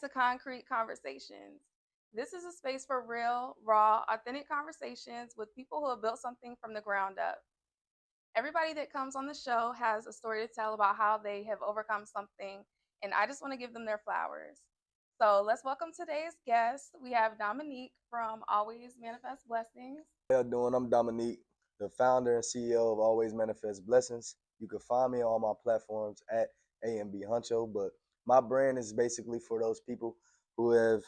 to Concrete Conversations. This is a space for real, raw, authentic conversations with people who have built something from the ground up. Everybody that comes on the show has a story to tell about how they have overcome something, and I just want to give them their flowers. So let's welcome today's guest. We have Dominique from Always Manifest Blessings. How y'all doing? I'm Domynique, the founder and CEO of Always Manifest Blessings. You can find me on all my platforms at AMB Huncho, but my brand is basically for those people who have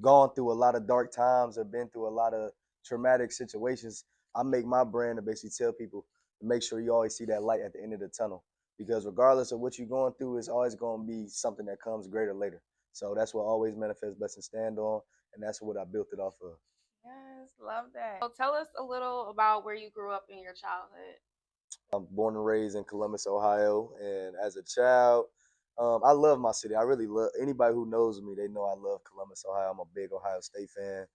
gone through a lot of dark times or been through a lot of traumatic situations. I make my brand to basically tell people to make sure you always see that light at the end of the tunnel, because regardless of what you're going through, it's always going to be something that comes greater later. So that's what Always Manifest Blessings stand on, and that's what I built it off of. Yes, love that. So tell us a little about where you grew up in your childhood. I'm born and raised in Columbus, Ohio, and as a child, I love my city. I really love anybody who knows me. They know I love Columbus, Ohio. I'm a big Ohio State fan.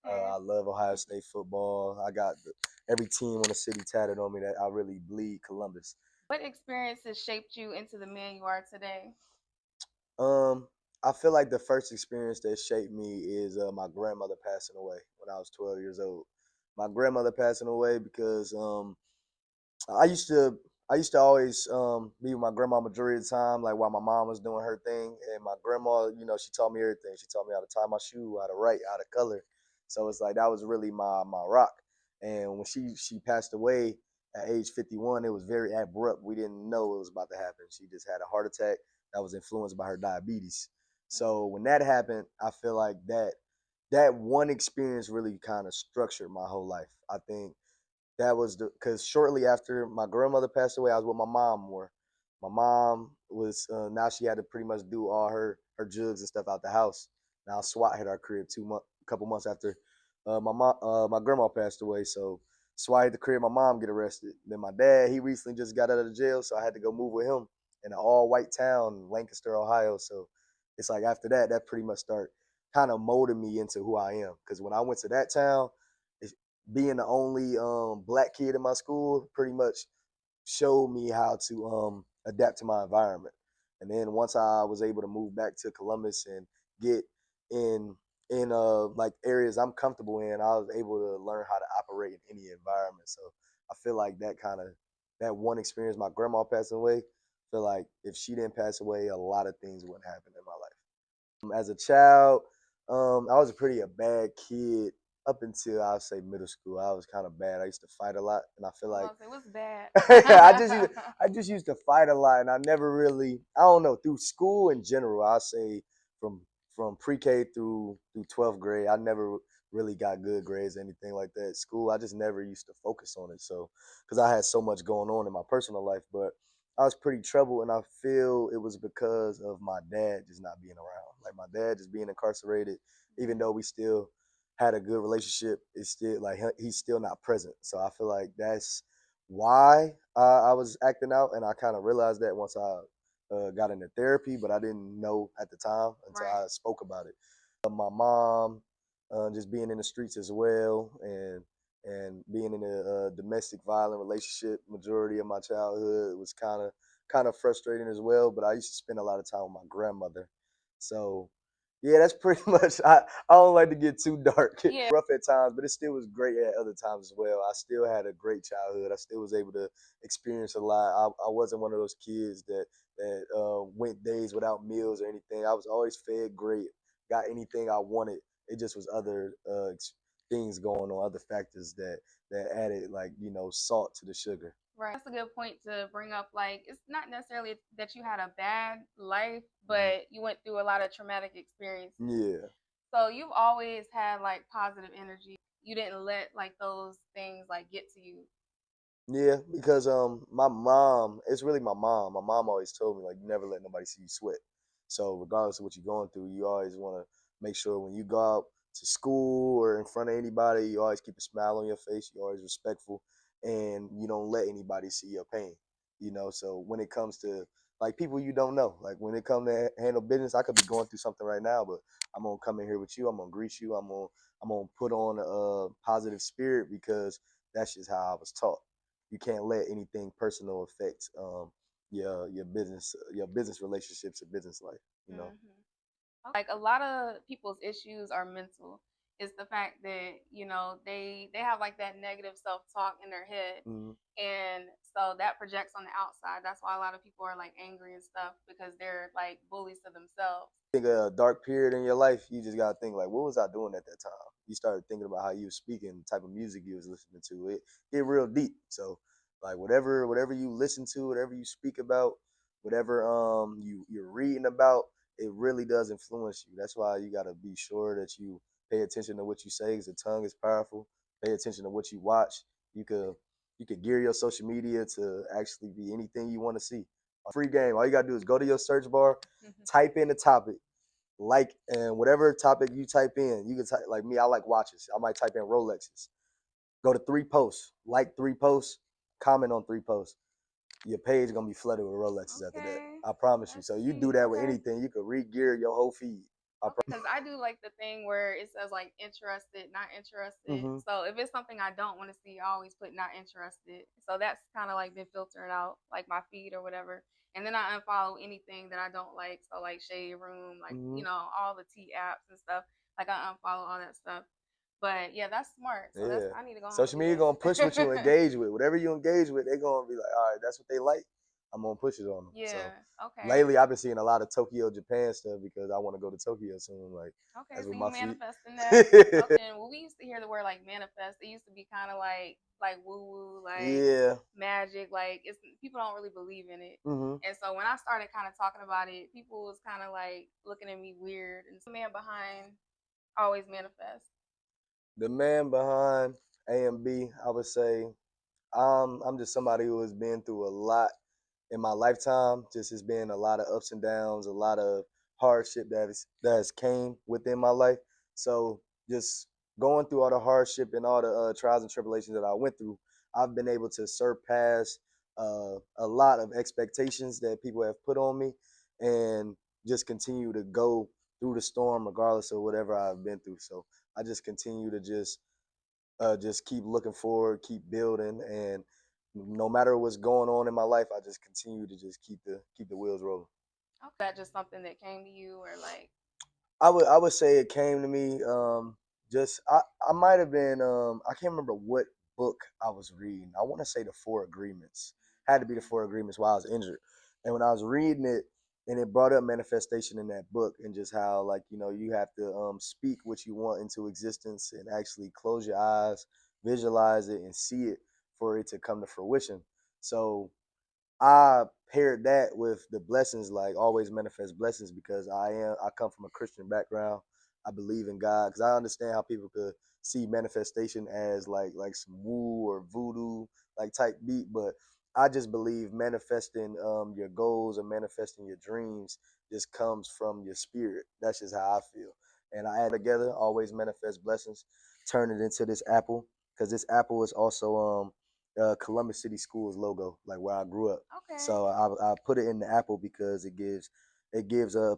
Okay. I love Ohio State football. I got every team on the city tatted on me. That I really bleed Columbus. What experiences shaped you into the man you are today? Um, I feel like the first experience that shaped me is my grandmother passing away when I was 12 years old. My grandmother passing away because I used to I used to always be with my grandma majority of the time, like while my mom was doing her thing. And my grandma, she taught me everything. She taught me how to tie my shoe, how to write, how to color. So it's like that was really my rock. And when she passed away at age 51, it was very abrupt. We didn't know it was about to happen. She just had a heart attack that was influenced by her diabetes. So when that happened, I feel like that one experience really kind of structured my whole life. I think that was because shortly after my grandmother passed away, I was with my mom more. My mom was now she had to pretty much do all her jugs and stuff out the house. Now SWAT hit our crib couple months after my grandma passed away. So SWAT hit the crib. My mom get arrested. Then my dad, he recently just got out of the jail, so I had to go move with him in an all white town, Lancaster, Ohio. So it's like after that, that pretty much start kind of molding me into who I am. Because when I went to that town, being the only black kid in my school pretty much showed me how to adapt to my environment. And then once I was able to move back to Columbus and get in like areas I'm comfortable in, I was able to learn how to operate in any environment. So I feel like that one experience, my grandma passing away, I feel like if she didn't pass away, a lot of things wouldn't happen in my life. As a child, I was a bad kid up until I would say middle school. I was kind of bad. I used to fight a lot, and I feel I'm like gonna say, what's bad? I just used to fight a lot, and I never really, I don't know, through school in general. I say from pre-K through 12th grade, I never really got good grades or anything like that. School, I just never used to focus on it. So because I had so much going on in my personal life, but I was pretty troubled, and I feel it was because of my dad just not being around. Like my dad just being incarcerated, even though we still had a good relationship, it's still like he's still not present. So I feel like that's why I was acting out, and I kind of realized that once I got into therapy, but I didn't know at the time until Right. I spoke about it. My mom, just being in the streets as well, and being in a domestic violent relationship majority of my childhood was kind of frustrating as well. But I used to spend a lot of time with my grandmother, so yeah, that's pretty much. I don't like to get too dark, Yeah. rough at times, but it still was great at other times as well. I still had a great childhood. I still was able to experience a lot. I wasn't one of those kids that went days without meals or anything. I was always fed great, got anything I wanted. It just was other things going on, other factors that added like salt to the sugar. Right. That's a good point to bring up. Like, it's not necessarily that you had a bad life, Mhm. but you went through a lot of traumatic experiences. Yeah. So you've always had like positive energy. You didn't let like those things like get to you. Yeah, because my mom, it's really my mom. My mom always told me like you never let nobody see you sweat. So regardless of what you're going through, you always want to make sure when you go out to school or in front of anybody, you always keep a smile on your face. You're always respectful, and you don't let anybody see your pain. So when it comes to like people you don't know, like when it comes to handle business, I could be going through something right now, but I'm gonna come in here with you. I'm gonna greet you. I'm gonna put on a positive spirit because that's just how I was taught. You can't let anything personal affect your business relationships or business life. Hmm. Like a lot of people's issues are mental. It's the fact that, you know, they have like that negative self-talk in their head. Mhm. And so that projects on the outside. That's why a lot of people are like angry and stuff because they're like bullies to themselves. Think of a dark period in your life, you just gotta think like, what was I doing at that time? You started thinking about how you was speaking, the type of music you was listening to. It get real deep. So like whatever you listen to, whatever you speak about, whatever you're reading about, it really does influence you. That's why you gotta be sure that you pay attention to what you say, because the tongue is powerful. Pay attention to what you watch. You could you could gear your social media to actually be anything you want to see. Free game. All you gotta do is go to your search bar, type in the topic, and whatever topic you type in, you can type like me. I like watches. I might type in Rolexes. Go to 3 posts, like 3 posts, comment on 3 posts. Your page gonna be flooded with Rolexes after that. Okay. I promise you. That's So you do sweet. that with Okay. anything, you could re-gear your whole feed. Because I do like the thing where it says like interested, not interested. Mm-hmm. So if it's something I don't want to see, I always put not interested. So that's kind of like been filtering out like my feed or whatever. And then I unfollow anything that I don't like. So like Shade Room, like, Mm-hmm. you know, all the tea apps and stuff. Like I unfollow all that stuff. But yeah, that's smart. So that's Yeah. I need to go home and Social do media gonna push what you that. engage with. Whatever you engage with, they gonna be like, all right, that's what they like. I'm gonna push it on them. So Yeah. Okay. lately, I've been seeing a lot of Tokyo, Japan stuff because I want to go to Tokyo soon. Like Okay, that's so with you my feet. manifesting that. Okay, and well, we used to hear the word like manifest. It used to be kind of like woo woo, like Yeah. magic. Like it's people don't really believe in it. Mm-hmm. And so when I started kind of talking about it, people was kind of like looking at me weird. And the man behind always manifest. The man behind A&B, I would say, I'm just somebody who has been through a lot in my lifetime. Just has been a lot of ups and downs, a lot of hardship that has came within my life. So just going through all the hardship and all the trials and tribulations that I went through, I've been able to surpass a lot of expectations that people have put on me, and just continue to go through the storm regardless of whatever I've been through. So I just continue to just keep looking forward, keep building, and no matter what's going on in my life, I just continue to just keep the wheels rolling. Okay, that just something that came to you, or like I would say it came to me. Just I might have been. I can't remember what book I was reading. I want to say the Four Agreements. Had to be the okay, Four Agreements while I was injured, and when I was reading it, and it brought up manifestation in that book, and just how like you have to speak what you want into existence, and actually close your eyes, visualize it, and see it for it to come to fruition. So I paired that with the blessings, like always manifest blessings, because I come from a Christian background. I believe in God because I understand how people could see manifestation as like some woo or voodoo like type beat, but I just believe manifesting your goals and manifesting your dreams just comes from your spirit. That's just how I feel. And I add together, always manifest blessings, turn it into this apple, because this apple is also Columbus City Schools logo, like where I grew up. okay. So I put it in the apple because it gives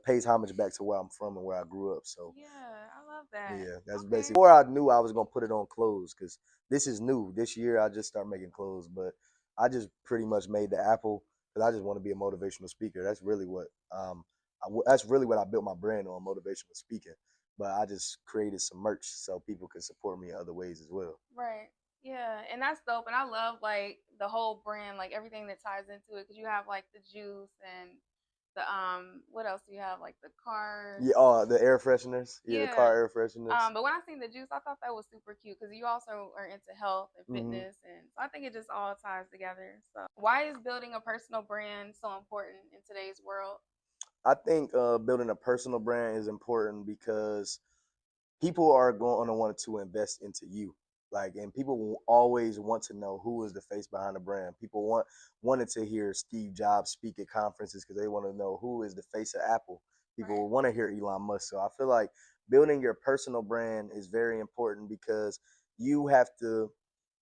pays homage back to where I'm from and where I grew up. So Yeah, I love that. yeah, that's basically Okay. before I knew I was gonna put it on clothes, because this is new. This year I just started making clothes, but I just pretty much made the apple because I just want to be a motivational speaker. That's really what I built my brand on, motivational speaking. But I just created some merch so people can support me in other ways as well. Right. Yeah, and that's dope. And I love like the whole brand, like everything that ties into it. Because you have like the juice and the what else do you have? Like the car. Yeah, the air fresheners. Yeah, the Yeah. car air fresheners. But when I seen the juice, I thought that was super cute because you also are into health and Hmm. fitness, and so I think it just all ties together. So, why is building a personal brand so important in today's world? I think building a personal brand is important because people are going to want to invest into you. Like, and people will always want to know who is the face behind the brand. People wanted to hear Steve Jobs speak at conferences because they want to know who is the face of Apple. People Right. will want to hear Elon Musk. So I feel like building your personal brand is very important because you have to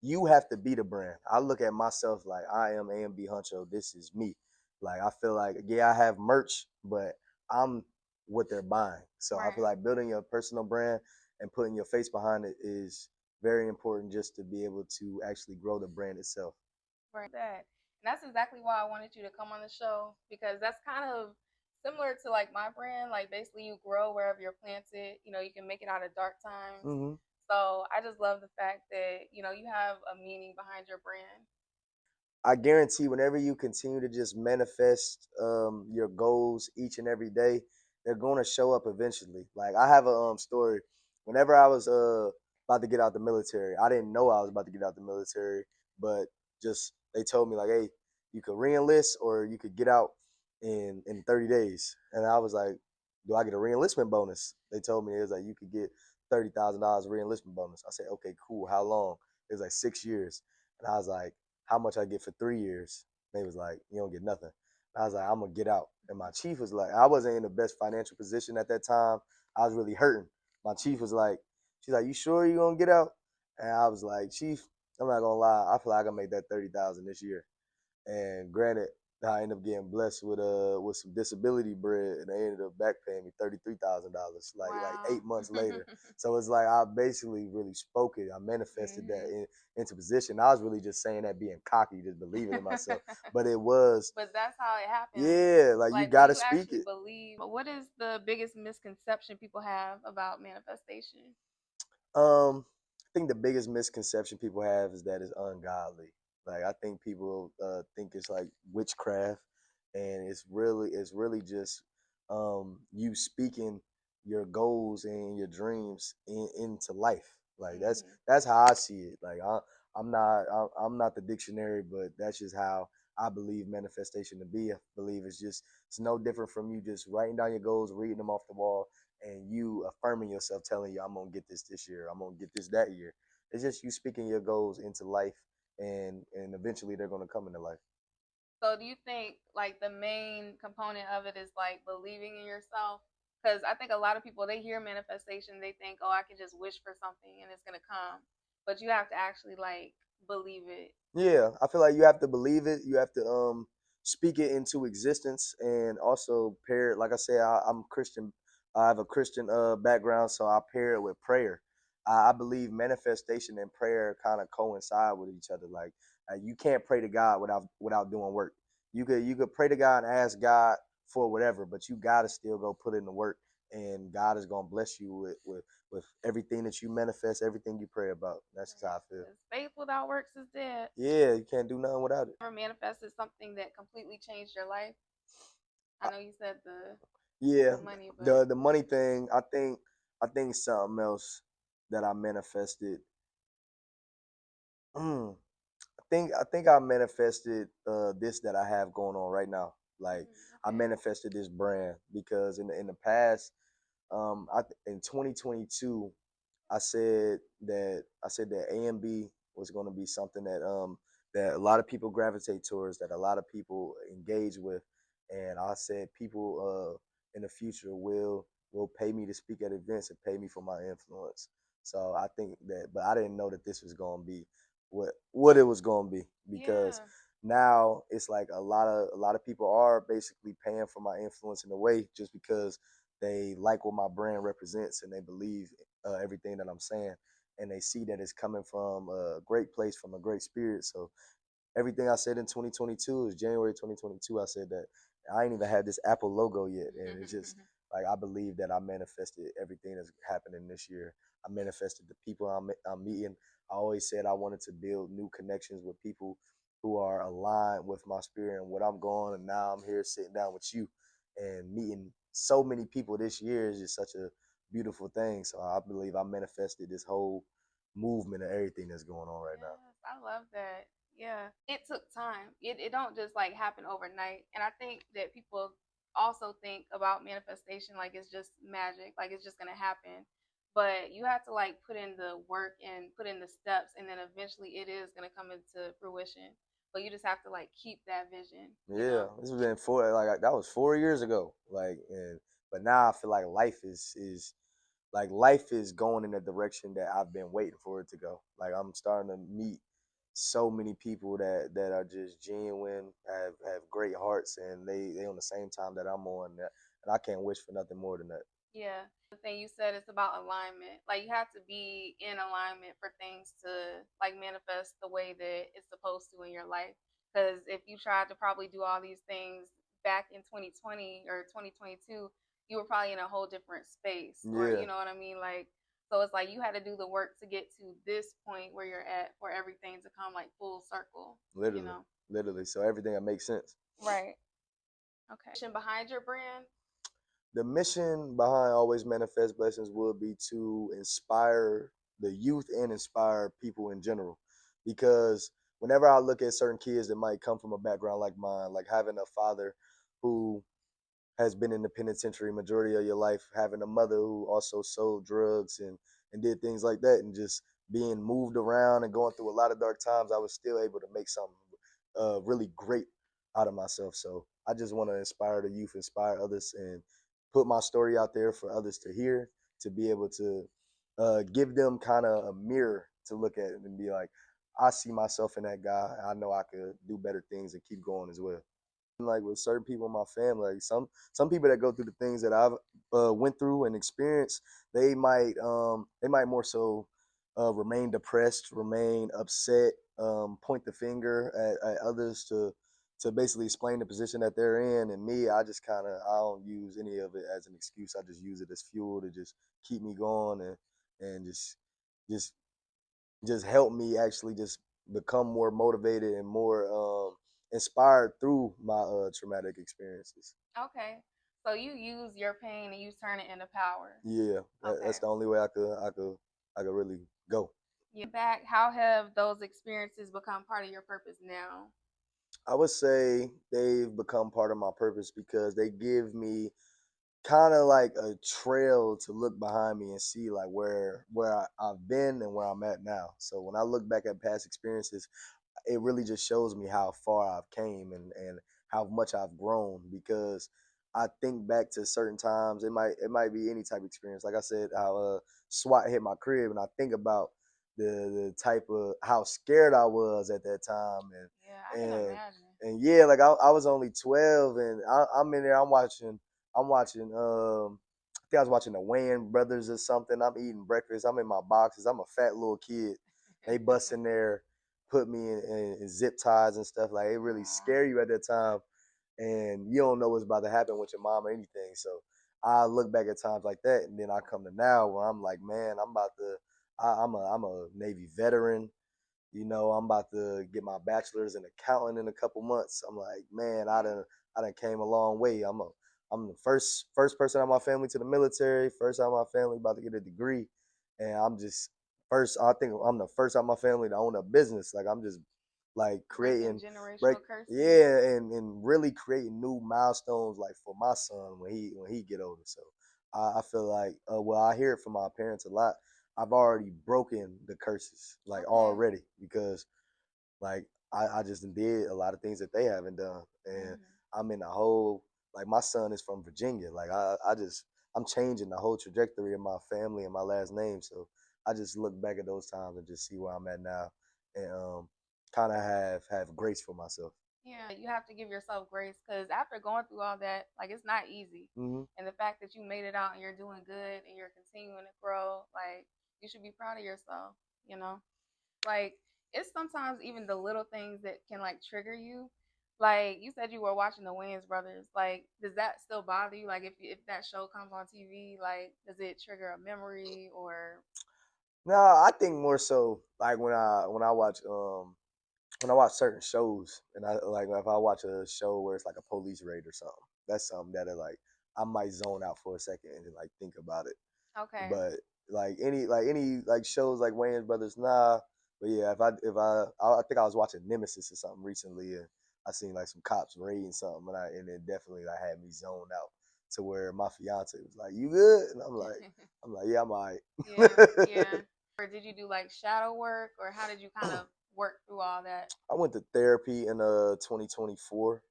you have to be the brand. I look at myself like I am A&B Huncho. This is me. Like I feel like yeah, I have merch, but I'm what they're buying. So I feel Right. like building your personal brand and putting your face behind it is very important just to be able to actually grow the brand itself. Right. That. And that's exactly why I wanted you to come on the show because that's kind of Similar to like my brand, like basically you grow wherever you're planted. You know, you can make it out of dark times. Hmm. So I just love the fact that you have a meaning behind your brand. I guarantee whenever you continue to just manifest your goals each and every day, they're going to show up eventually. Like I have a story. Whenever I was about to get out the military, I didn't know I was about to get out the military, but just they told me like, hey, you could reenlist or you could get out in 30 days. And I was like, do I get a reenlistment bonus? They told me it was like you could get $30,000 reenlistment bonus. I said, okay, cool. How long? It was like 6 years. And I was like, how much I get for 3 years. They was like, you don't get nothing. I was like, I'm gonna get out. And my chief was like, I wasn't in the best financial position at that time. I was really hurting. My chief was like, she's like, you sure you gonna get out? And I was like, chief, I'm not gonna lie, I feel like I can make that 30,000 this year. And granted, I ended up getting blessed with some disability bread, and they ended up back paying me $33,000 like Wow. 8 months later. So it's like I basically really spoke it. I manifested that Hmm. into position. I was really just saying that being cocky, just believing in myself, but it was But that's how it happens. yeah, like you Like when got to you speak actually it. believe, what is the biggest misconception people have about manifestation? I think the biggest misconception people have is that it's ungodly. Like I think people think it's like witchcraft, and it's really just you speaking your goals and your dreams into life. Like Hmm. that's how I see it. Like I'm not the dictionary, but that's just how I believe manifestation to be. I believe it's no different from you just writing down your goals, reading them off the wall, and you affirming yourself, telling you, I'm gonna get this year, I'm gonna get this that year. It's just you speaking your goals into life, and eventually they're gonna come into life. So do you think like the main component of it is like believing in yourself? Because I think a lot of people they hear manifestation, they think, oh, I can just wish for something and it's gonna come, but you have to actually like believe it. Yeah, I feel like you have to believe it. You have to speak it into existence, and also pair it. Like I said, I'm Christian. I have a Christian background, so I pair it with prayer. I believe manifestation and prayer kind of coincide with each other. Like you can't pray to God without doing work. You could pray to God and ask God for whatever, but you gotta still go put in the work, and God is gonna bless you with everything that you manifest, everything you pray about. That's just how I feel. Because faith without works is dead. Yeah, you can't do nothing without it. Ever manifested something that completely changed your life? I I, know you said the yeah, money, but the money thing. I think something else that I manifested. Mm, I think I manifested this that I have going on right now. Like I okay. manifested this brand because in the past, in 2022, I said that A&B was going to be something that a lot of people gravitate towards, that a lot of people engage with, and I said people in the future will pay me to speak at events and pay me for my influence. So I think that, but I didn't know that this was going to be what it was going to be, because Yeah. now it's like a lot of people are basically paying for my influence in a way, just because they like what my brand represents and they believe everything that I'm saying, and they see that it's coming from a great place, from a great spirit. So everything I said in 2022 is January 2022. I said that I ain't even had this Apple logo yet, and it's just like I believe that I manifested everything that's happening this year. I manifested the people I'm meeting. I always said I wanted to build new connections with people who are aligned with my spirit and what I'm going. And now I'm here sitting down with you and meeting so many people this year is just such a beautiful thing. So I believe I manifested this whole movement of everything that's going on right now. Yes, I love that. Yeah, it took time. It don't just like happen overnight. And I think that people also think about manifestation like it's just magic, like it's just gonna happen. But you have to like put in the work and put in the steps, and then eventually it is gonna come into fruition. But you just have to like keep that vision, you Yeah, know. this was in that was 4 years ago. Like, and but now I feel like life is going in the direction that I've been waiting for it to go. Like I'm starting to meet so many people that are just genuine, have great hearts, and they on the same time that I'm on that, and I can't wish for nothing more than that. Yeah. The thing you said is about alignment. Like you have to be in alignment for things to like manifest the way that it's supposed to in your life. Because if you try to probably do all these things back in 2020 or 2022, you were probably in a whole different space, or Yeah, you know what I mean? Like, so it's like you had to do the work to get to this point where you're at for everything to come like full circle, you literally, know? literally. So everything that makes sense. Right. Okay. Behind your brand? The mission behind Always Manifest Blessings would be to inspire the youth and inspire people in general. Because whenever I look at certain kids that might come from a background like mine, like having a father who has been in the penitentiary majority of your life, having a mother who also sold drugs and did things like that, and just being moved around and going through a lot of dark times, I was still able to make something really great out of myself. So I just want to inspire the youth, inspire others, and put my story out there for others to hear, to be able to give them kind of a mirror to look at and be like, I see myself in that guy. I know I could do better things and keep going as well. Like with certain people in my family, like some people that go through the things that I've went through and experienced, they might more so remain depressed, remain upset, point the finger at others to basically explain the position that they're in. And me, I just kind of, I don't use any of it as an excuse. I just use it as fuel to just keep me going and just just help me actually just become more motivated and more inspired through my traumatic experiences. Okay. So you use your pain and you turn it into power. Yeah, Okay. that's the only way I could really go. Yeah. Back, how have those experiences become part of your purpose now? I would say they've become part of my purpose because they give me kind of like a trail to look behind me and see like I've been and where I'm at now. So when I look back at past experiences, it really just shows me how far I've came and how much I've grown because I think back to certain times. It might be any type of experience. Like I said, how SWAT hit my crib, and I think about the type of how scared I was at that time, Yeah, I can and imagine. and yeah, like I was only 12, and I'm in there. I'm watching. I think I was watching the Wayans brothers or something. I'm eating breakfast. I'm in my boxes. I'm a fat little kid. They bust in there, put me in zip ties and stuff. Like it really Aw. scare you at that time, and you don't know what's about to happen with your mom or anything. So I look back at times like that, and then I come to now where I'm like, man, I'm about to. I'm a Navy veteran. You know, I'm about to get my bachelor's in accounting in a couple months. I'm like, man, I done came a long way. I'm the first person out of my family to the military, first out of my family about to get a degree. And I'm just first I think I'm the first out of my family to own a business. Like I'm just like Breaking creating break generational curses. yeah, and really creating new milestones like for my son when he get older. So I feel like well I hear it from my parents a lot. I've already broken the curses like Okay. already because like I just did a lot of things that they haven't done, and Hmm. I'm in a whole like my son is from Virginia. Like I just I'm changing the whole trajectory of my family and my last name. So I just look back at those times and just see where I'm at now, and kind of have grace for myself. Yeah, you have to give yourself grace because after going through all that, like it's not easy. Hmm. And the fact that you made it out and you're doing good and you're continuing to grow, like you should be proud of yourself, you know? Like it's sometimes even the little things that can like trigger you. Like you said you were watching the Wayans brothers. Like does that still bother you? Like if that show comes on TV, like does it trigger a memory or No, I think more so like when I watch certain shows, and I like if I watch a show where it's like a police raid or something, that's something that I might zone out for a second and like think about it. okay. But any like shows like Wayans Brothers, nah. But yeah, if I think I was watching Nemesis or something recently, and I seen like some cops raiding something, and it definitely like had me zoned out to where my fiance was like, "You good?" And I'm like, "Yeah, I'm alright." Yeah, yeah. Or did you do like shadow work or how did you kind of work through all that? I went to therapy in 2024.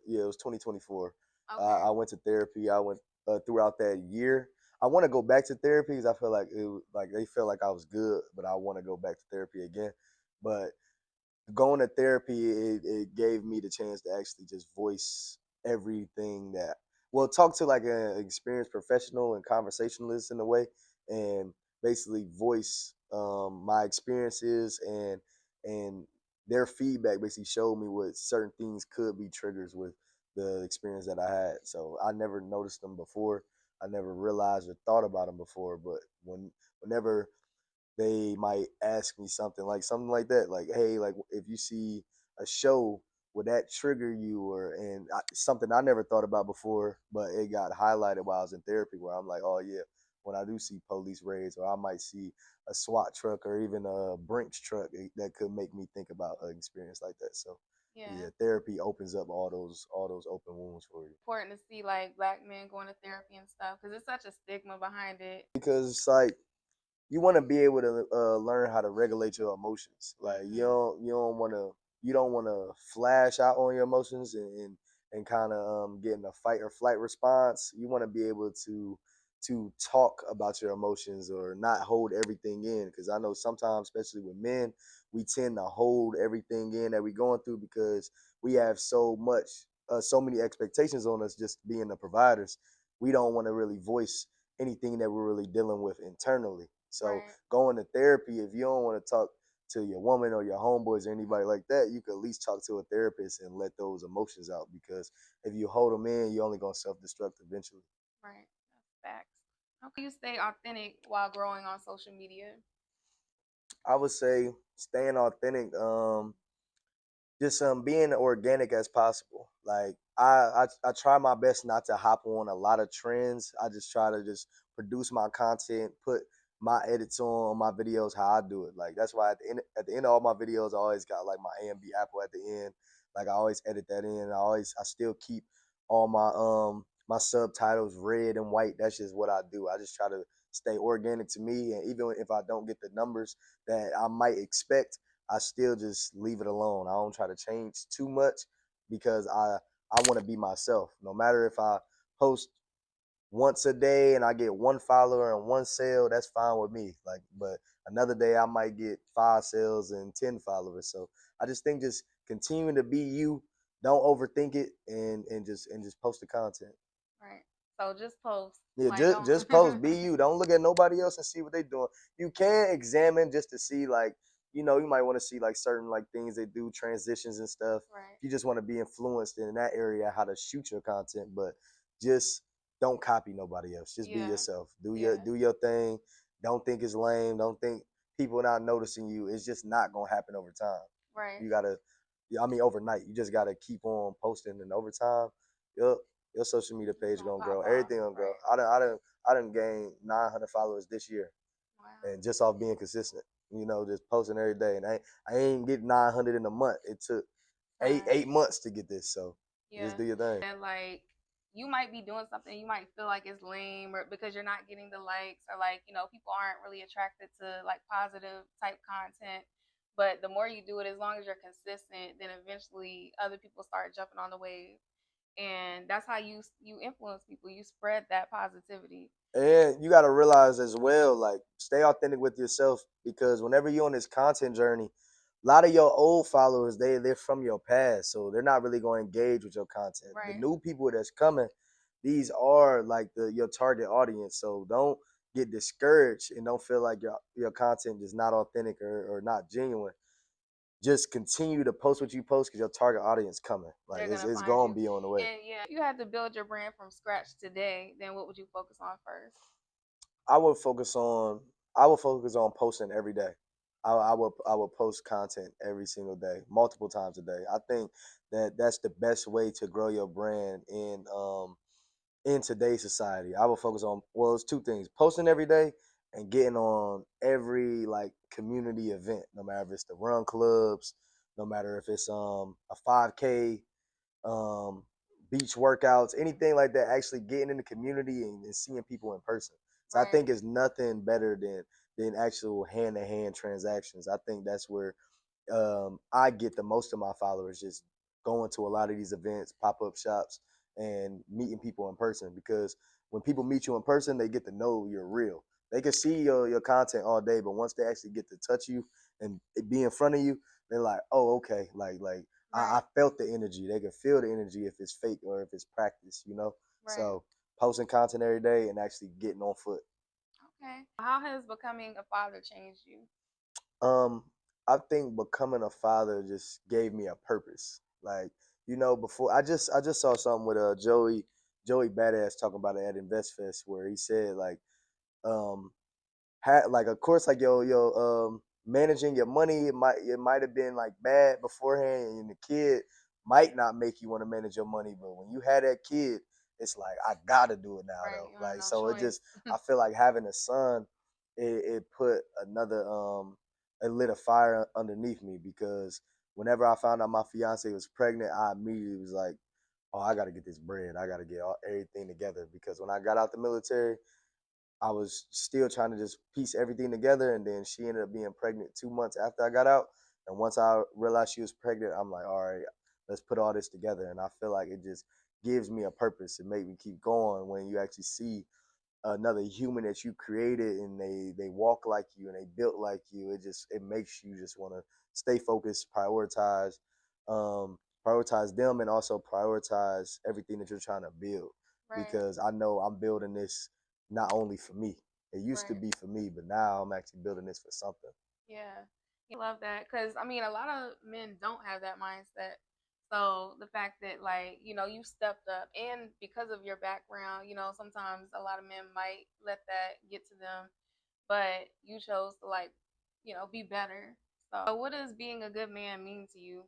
Yeah, it was 2024. Okay. I went to therapy. I went throughout that year. I want to go back to therapy because I feel like like they felt like I was good, but I want to go back to therapy again. But going to therapy, it gave me the chance to actually just voice everything that, well, talk to like an experienced professional and conversationalist in a way, and basically voice my experiences and their feedback basically showed me what certain things could be triggers with the experience that I had. So I never noticed them before. I never realized or thought about them before. But whenever they might ask me something like that, like, hey, like if you see a show, would that trigger you? Or something I never thought about before, but it got highlighted while I was in therapy, where I'm like, oh yeah, when I do see police raids, or I might see a SWAT truck or even a Brinks truck, that could make me think about an experience like that. So yeah, Yeah. therapy opens up all those open wounds for you. Important to see like black men going to therapy and stuff because it's such a stigma behind it. Because it's like you want to be able to learn how to regulate your emotions. Like Mhm. you don't want to flash out on your emotions and kind of get in a fight or flight response. You want to be able to talk about your emotions or not hold everything in. Because I know sometimes, especially with men, we tend to hold everything in that we're going through because we have so many expectations on us just being the providers. We don't want to really voice anything that we're really dealing with internally. So Right. going to therapy, if you don't want to talk to your woman or your homeboys or anybody like that, you could at least talk to a therapist and let those emotions out. Because if you hold them in, you're only gonna self-destruct eventually. Right. That's facts. How can you stay authentic while growing on social media? I would say staying authentic. Just being organic as possible. Like I try my best not to hop on a lot of trends. I just try to just produce my content, put my edits on my videos how I do it. Like that's why at the end of all my videos, I always got like my A&B apple at the end. Like I always edit that in. I still keep all my subtitles red and white. That's just what I do. I just try to stay organic to me, and even if I don't get the numbers that I might expect, I still just leave it alone. I don't try to change too much because I want to be myself. No matter if I post once a day and I get one follower and one sale, that's fine with me. Like, but another day I might get 5 sales and 10 followers. So I just think just continuing to be you, don't overthink it, and just post the content. Right. So just post. Yeah, Like don't just post. Be you. Don't look at nobody else and see what they doing. You can examine just to see, like, you might want to see like certain like things they do, transitions and stuff. Right. You just want to be influenced in that area how to shoot your content, but just don't copy nobody else. Just be Yeah. yourself. Yeah. Do your thing. Don't think it's lame. Don't think people not noticing you. It's just not gonna happen over time. Right. You gotta, I mean, overnight. You just gotta keep on posting, and over time, your your social media It's page gonna gonna pop grow. off. Everything gonna grow. Right. I done gained 900 followers this year, Wow. and just off being consistent. Just posting every day, and I ain't get 900 in a month. It took eight Time. eight months to get this. So just Yeah. do your thing. And like you might be doing something you might feel like it's lame or because you're not getting the likes or like, people aren't really attracted to like positive type content. But the more you do it, as long as you're consistent, then eventually other people start jumping on the wave. And that's how you influence people. You spread that positivity. And you got to realize as well, like, stay authentic with yourself, because whenever you're on this content journey, a lot of your old followers, they're from your past, so they're not really going to engage with your content. The Right. new people that's coming, these are like your target audience. So don't get discouraged and don't feel like your content is not authentic or not genuine. Just continue to post what you post because your target audience coming. Like They're it's gonna it's find gonna you. be on the way. And yeah, if you had to build your brand from scratch today, then what would you focus on first? I would focus on I would focus on posting every day. I would post content every single day, multiple times a day. I think that's the best way to grow your brand in today's society. I would focus on, well, it's two things: posting every day and getting on every like community event, no matter if it's the run clubs, no matter if it's a 5K, um, beach workouts, anything like that. Actually getting in the community and seeing people in person. So I Right. think it's nothing better than actual hand to hand transactions. I think that's where I get the most of my followers, just going to a lot of these events, pop up shops, and meeting people in person. Because when people meet you in person, they get to know you're real. They can see your content all day, but once they actually get to touch you and be in front of you, they're like, oh, okay, like I Right. felt the energy. They can feel the energy if it's fake or if it's practice. Right. So posting content every day and actually getting on foot. Okay. How has becoming a father changed you? Um, I think becoming a father just gave me a purpose. Like Before I just saw something with Joey Badass talking about it at InvestFest where he said like um like of course like your managing your money it might have been like bad beforehand and the kid might not make you want to manage your money, but when you had that kid it's like I gotta do it now Right. though, You don't like know so it choice. just I feel like having a son it put another it lit a fire underneath me because whenever I found out my fiance was pregnant I immediately was like, oh, I gotta get this bread, I gotta get everything together because when I got out the military I was still trying to just piece everything together, and then she ended up being pregnant 2 months after I got out. And once I realized she was pregnant, I'm like, all right, let's put all this together. And I feel like it just gives me a purpose. It made me keep going when you actually see another human that you created and they walk like you and they built like you. It makes you just want to stay focused, prioritize them, and also prioritize everything that you're trying to build Right. because I know I'm building this not only for me. It used to Right. be for me, but now I'm actually building this for something. Yeah. I love that because I mean, a lot of men don't have that mindset. So the fact that like you stepped up, and because of your background, sometimes a lot of men might let that get to them, but you chose to like be better. So what does being a good man mean to you?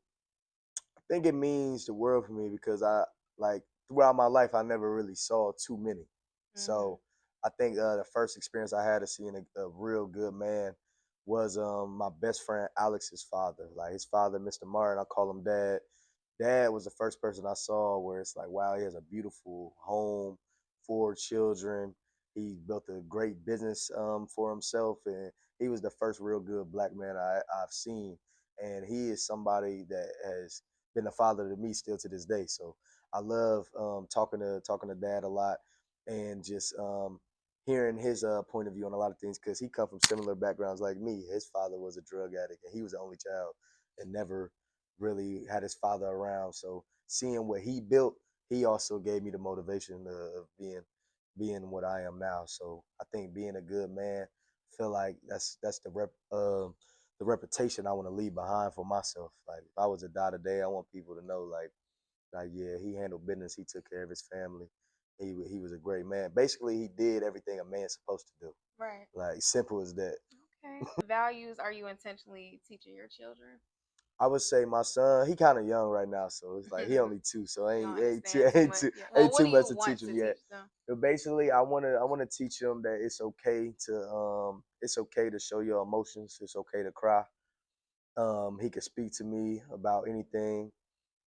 I think it means the world for me because I like throughout my life I never really saw too many. Mhm. So I think the first experience I had of seeing a real good man was my best friend Alex's father. Like his father, Mr. Martin, I call him Dad. Dad was the first person I saw where it's like, wow, he has a beautiful home, 4 children. He built a great business for himself, and he was the first real good black man I've seen. And he is somebody that has been a father to me still to this day. So I love talking to Dad a lot, and just hearing his point of view on a lot of things because he come from similar backgrounds like me. His father was a drug addict, and he was the only child and never really had his father around. So seeing what he built, he also gave me the motivation of being what I am now. So I think being a good man, feel like that's the reputation I want to leave behind for myself. Like if I was to die today, I want people to know like yeah, he handled business, he took care of his family. He was a great man. Basically, he did everything a man's supposed to do. Right. Like simple as that. Okay. Values are you intentionally teaching your children? I would say my son, he kind of young right now, so it's like he only 2, so You don't ain't too understand too ain't much too yet. Well, ain't what too do you much to want teach him to yet. teach them? But basically, I wanna teach him that it's okay to show your emotions. It's okay to cry. He can speak to me about anything.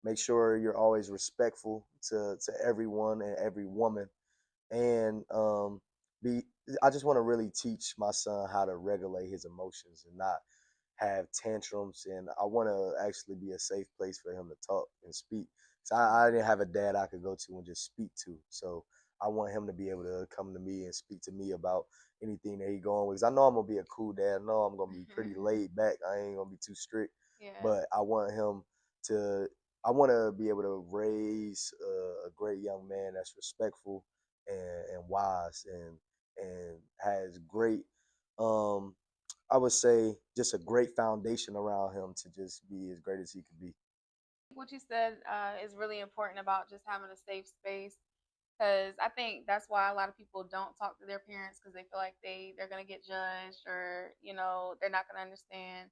Make sure you're always respectful to everyone and every woman, and be. I just want to really teach my son how to regulate his emotions and not have tantrums, and I want to actually be a safe place for him to talk and speak. So I didn't have a dad I could go to and just speak to. So I want him to be able to come to me and speak to me about anything that he going with. 'Cause I know I'm gonna be a cool dad. I know I'm gonna be pretty laid back. I ain't gonna be too strict, Yeah. but I want him to. I want to be able to raise a great young man that's respectful and wise and has great um I would say just a great foundation around him to just be as great as he could be. What you said is really important about just having a safe space, because I think that's why a lot of people don't talk to their parents because they feel like they're gonna get judged, or they're not gonna understand.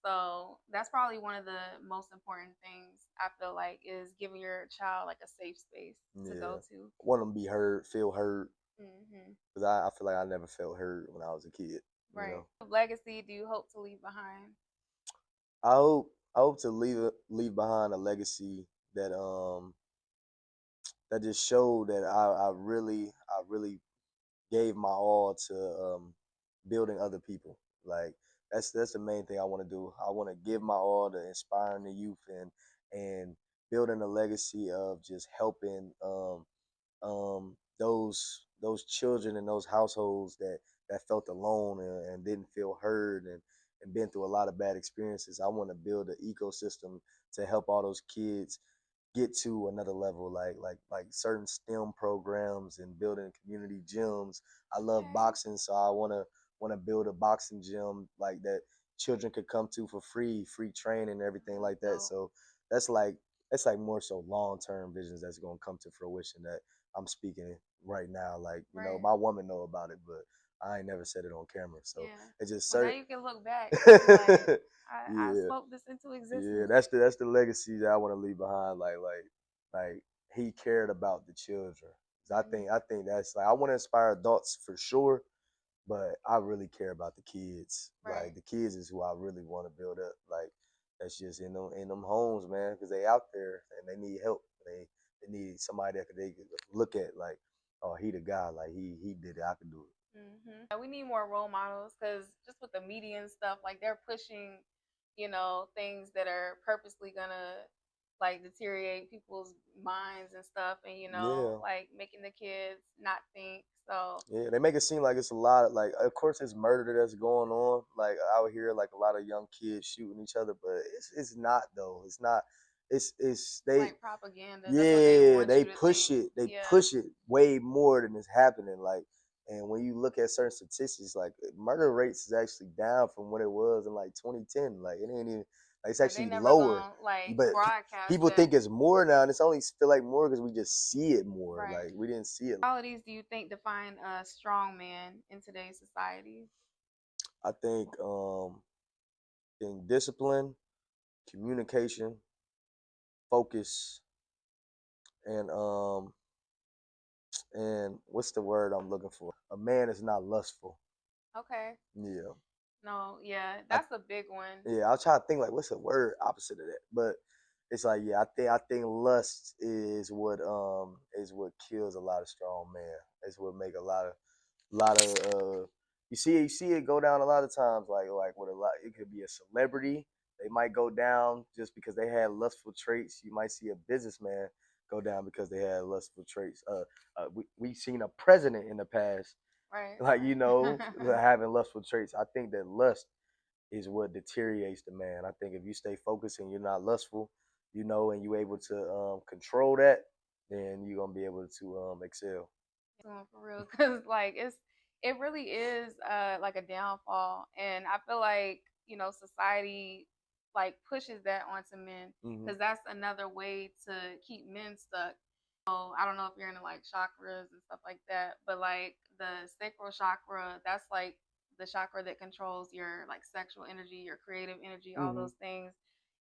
So that's probably one of the most important things I feel like is giving your child like a safe space to Yeah, go to. I want him to be heard, feel heard, Hmm. because I feel like I never felt heard when I was a kid. You Right. know, Legacy do you hope to leave behind? I hope to leave behind a legacy that that just showed that I really gave my all to building other people. Like that's the main thing I want to do. I want to give my all to inspiring the youth and building a legacy of just helping those children in those households that felt alone and didn't feel heard and been through a lot of bad experiences. I want to build an ecosystem to help all those kids get to another level, like certain STEM programs and building community gyms. I love Okay. boxing, so I wanna build a boxing gym like that children could come to for free training and everything That's like that. dope. So that's like it's like more so long term visions that's gonna come to fruition that I'm speaking right now. Like, you know, Right. my woman know about it, but I ain't never said it on camera. So Yeah. it's just Well, now certain. you can look back and be like, I Yeah, spoke this into yeah. existence. That's the legacy that I want to leave behind. Like he cared about the children. Hmm. I think that's like I want to inspire adults for sure, but I really care about the kids. Like Right. the kids is who I really want to build up. Like that's just in them homes, man, because they out there and they need help. They need somebody that they could look at like, oh, he the guy. Like he did it. I can do it. We need more role models because just with the media and stuff, like they're pushing, things that are purposely gonna like deteriorate people's minds and stuff, and Yeah. like making the kids not think. So Yeah, they make it seem like it's a lot of like, of course, it's murder that's going on. Like out here, like a lot of young kids shooting each other, but it's not though. It's not. It's it's they. like propaganda. That's what they Yeah, want they you to push think. it. They Yeah. push it way more than it's happening. Like, and when you look at certain statistics, like murder rates is actually down from what it was in like 2010. Like it ain't even. Like, it's But they actually never lower. gonna like But broadcast people that. think it's more now, and it's only feel like more because we just see it more. Right. Like we didn't see it. Qualities do you think define a strong man in today's society? I think discipline, communication, focus, and and what's the word I'm looking for? A man is not lustful. Okay. Yeah. No, yeah, I that's a big one. Yeah, I'll try to think like what's the word opposite of that. But it's like yeah, I think lust is what kills a lot of strong men. It's what make a lot of you see it go down a lot of times like with a lot it could be a celebrity. They might go down just because they had lustful traits. You might see a businessman go down because they had lustful traits. We've seen a president in the past, Right, like right. having lustful traits. I think that lust is what deteriorates the man. I think if you stay focused and you're not lustful, and you're able to control that, then you're gonna be able to excel. For real, because like it really is like a downfall, and I feel like society like pushes that onto men Hmm. because that's another way to keep men stuck. I don't know if you're into like chakras and stuff like that, but like the sacral chakra, that's like the chakra that controls your like sexual energy, your creative energy, all Hmm. those things.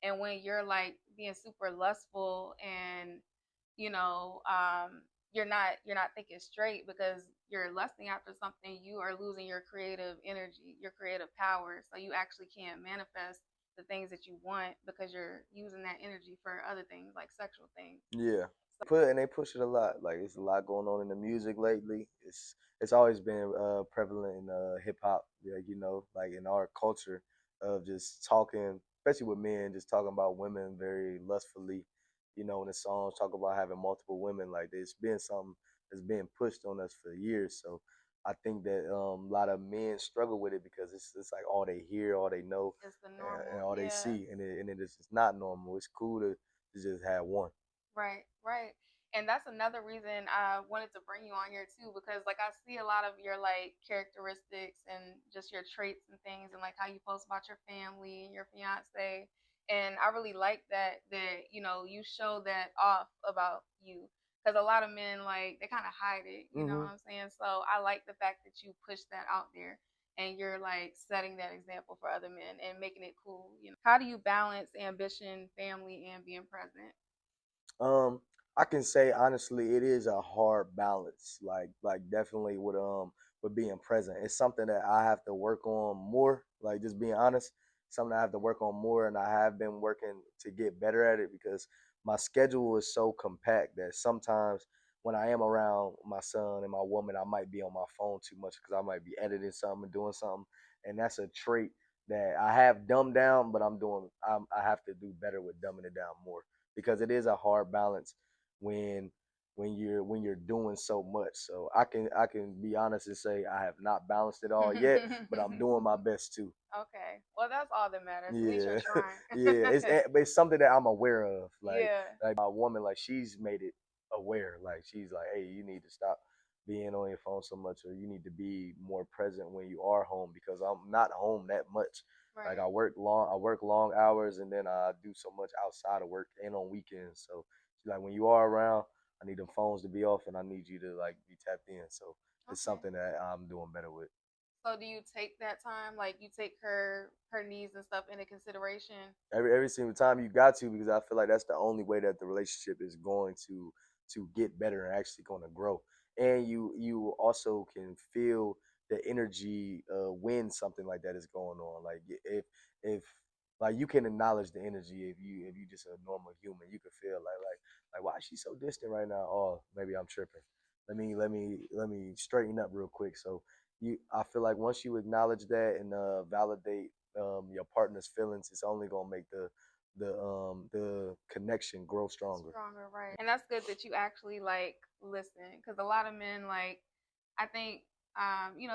And when you're like being super lustful and you know, you're not thinking straight because you're lusting after something, you are losing your creative energy, your creative power. So you actually can't manifest the things that you want because you're using that energy for other things like sexual things. Yeah. They push it a lot. Like it's a lot going on in the music lately. It's always been prevalent in hip hop. Yeah, like in our culture of just talking, especially with men, just talking about women very lustfully. In the songs talk about having multiple women. Like it's been something that's been pushed on us for years. So I think that a lot of men struggle with it because it's like all they hear, all they know, It's the and normal, all they yeah. see, and it is it's not normal. It's cool to just have one. Right, right. And that's another reason I wanted to bring you on here too, because like I see a lot of your like characteristics and just your traits and things and like how you post about your family and your fiance. And I really like that you show that off about you. Because a lot of men like they kind of hide it, you know Hmm. what I'm saying? So I like the fact that you push that out there and you're like setting that example for other men and making it cool. How do you balance ambition, family, and being present? Um, I can say honestly, it is a hard balance. Like definitely with being present. It's something that I have to work on more. Like just being honest, something I have to work on more, and I have been working to get better at it because my schedule is so compact that sometimes when I am around my son and my woman, I might be on my phone too much because I might be editing something and doing something, and that's a trait that I have dumbed down, but I have to do better with dumbing it down more because it is a hard balance when when you're doing so much. So I can be honest and say I have not balanced it all yet, but I'm doing my best too. Okay. Well, that's all that matters. At least you're Yeah, trying. yeah. It's something that I'm aware of. Yeah. Like my woman, like she's made it aware. Like she's like, hey, you need to stop being on your phone so much, or you need to be more present when you are home because I'm not home that much. Like Right. I work long hours, and then I do so much outside of work and on weekends. So she's like, when you are around, I need them phones to be off, and I need you to like be tapped in. So it's Okay. something that I'm doing better with. So do you take that time, like you take her needs and stuff into consideration? Every single time you got to, because I feel like that's the only way that the relationship is going to get better and actually going to grow. And you also can feel the energy when something like that is going on. Like if like you can acknowledge the energy if you just a normal human, you can feel like why is she so distant right now? Oh, maybe I'm tripping. Let me straighten up real quick. So I feel like once you acknowledge that and validate your partner's feelings, it's only gonna make the connection grow stronger. Stronger, right? And that's good that you actually like listen, because a lot of men like, I think,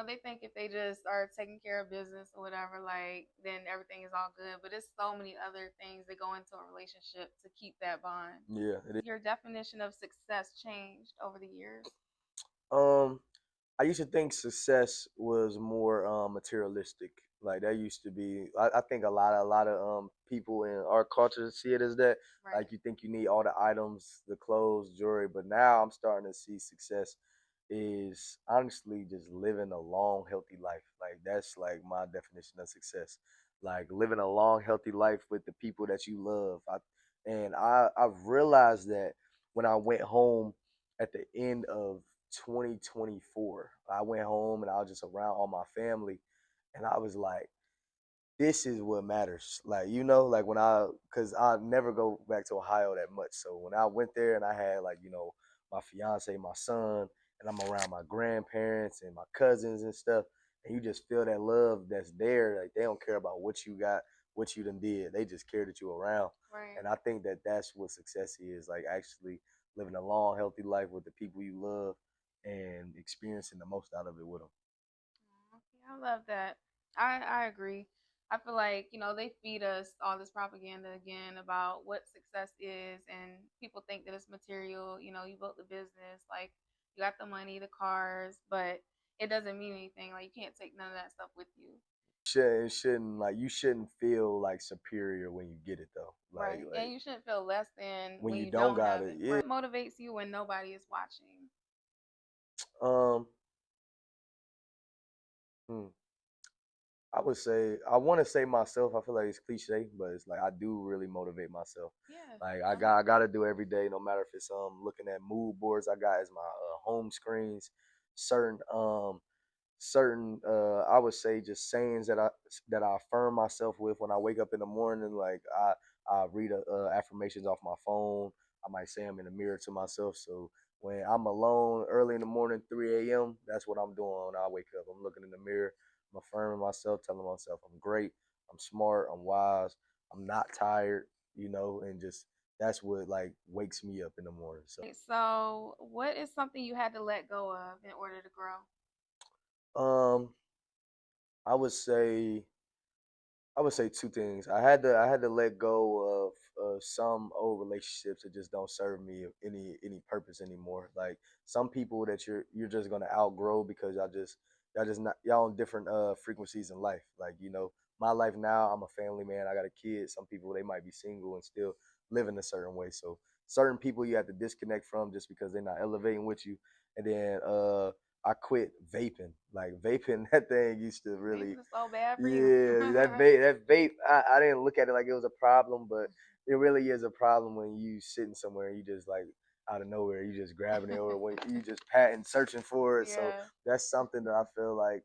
they think if they just are taking care of business or whatever, like then everything is all good. But it's so many other things that go into a relationship to keep that bond. Yeah, it is. Your definition of success changed over the years. Um, I used to think success was more materialistic. Like that used to be. I think a lot of people in our culture see it as that. Right. Like you think you need all the items, the clothes, jewelry, but now I'm starting to see success is honestly just living a long, healthy life. Like that's like my definition of success. Like living a long, healthy life with the people that you love. I've realized that when I went home at the end of 2024. I went home and I was just around all my family, and I was like, this is what matters. Like, like cause I never go back to Ohio that much. So when I went there and I had like, my fiance, my son, and I'm around my grandparents and my cousins and stuff, and you just feel that love that's there. Like they don't care about what you got, what you done did. They just care that you're around. Right. And I think that that's what success is, like actually living a long, healthy life with the people you love and experiencing the most out of it with them. Okay, I love that. I agree. I feel like, they feed us all this propaganda again about what success is, and people think that it's material. You built the business, like you got the money, the cars, but it doesn't mean anything. Like you can't take none of that stuff with you. Shouldn't like you shouldn't feel like superior when you get it though. Right. And you shouldn't feel less than When when you you don't don't got have it, it. yeah. Right. What motivates you when nobody is watching? Um, hmm, I would say I want to say myself. I feel like it's cliche, but it's like I do really motivate myself. Yeah. Like I like I got that. to do every day, no matter if it's looking at mood boards I got as my home screens, certain I would say just sayings that I affirm myself with when I wake up in the morning. Like I read affirmations off my phone. I might say them in the mirror to myself. So when I'm alone early in the morning, 3 a.m., that's what I'm doing when I wake up. I'm looking in the mirror. I'm affirming myself, telling myself I'm great, I'm smart, I'm wise, I'm not tired, and just that's what like wakes me up in the morning. So So, what is something you had to let go of in order to grow? um I would say I would say two things. I had to let go of some old relationships that just don't serve me any purpose anymore. Like some people that you're just gonna outgrow because y'all just not y'all on different frequencies in life. Like my life now, I'm a family man. I got a kid. Some people they might be single and still living a certain way. So certain people you have to disconnect from just because they're not elevating with you. And then I quit vaping. Like vaping, that thing used to really, Vaping is so bad for you. yeah, that vape. I didn't look at it like it was a problem, but it really is a problem when you sitting somewhere and you just like out of nowhere you just grabbing it, or when you just patting searching for it. So Yeah. that's something that I feel like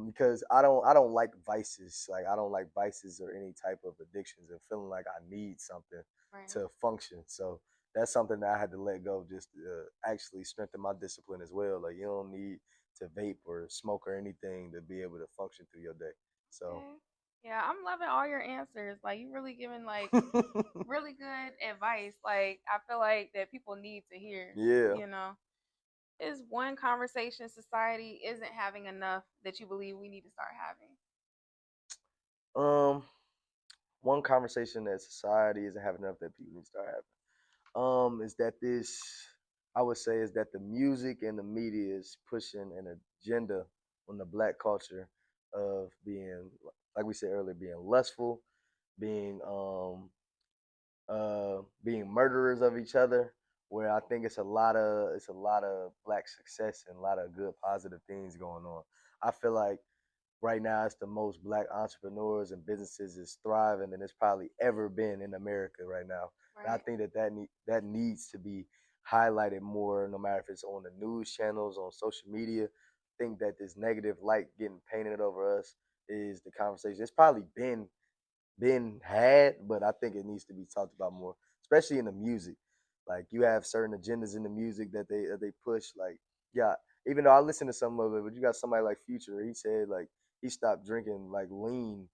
because I don't like vices. Like I don't like vices or any type of addictions and feeling like I need something Right. to function. So that's something that I had to let go just to actually strengthen my discipline as well. Like you don't need to vape or smoke or anything to be able to function through your day. So Okay. Yeah, I'm loving all your answers. Like you really giving like really good advice. Like I feel like that people need to hear, yeah. you know. Is one conversation society isn't having enough that you believe we need to start having? Um, one conversation that society isn't having enough that people need to start having. Is that this I would say is that the music and the media is pushing an agenda on the black culture of being like we said earlier, being lustful, being murderers of each other. Where I think it's a lot of black success and a lot of good positive things going on. I feel like right now it's the most black entrepreneurs and businesses is thriving than it's probably ever been in America right now. And I Right. think that needs to be highlighted more, no matter if it's on the news channels, on social media. I think that this negative light getting painted over us is the conversation. It's probably been had, but I think it needs to be talked about more, especially in the music. Like you have certain agendas in the music that they push. Like yeah, even though I listen to some of it, but you got somebody like Future. He said like he stopped drinking like lean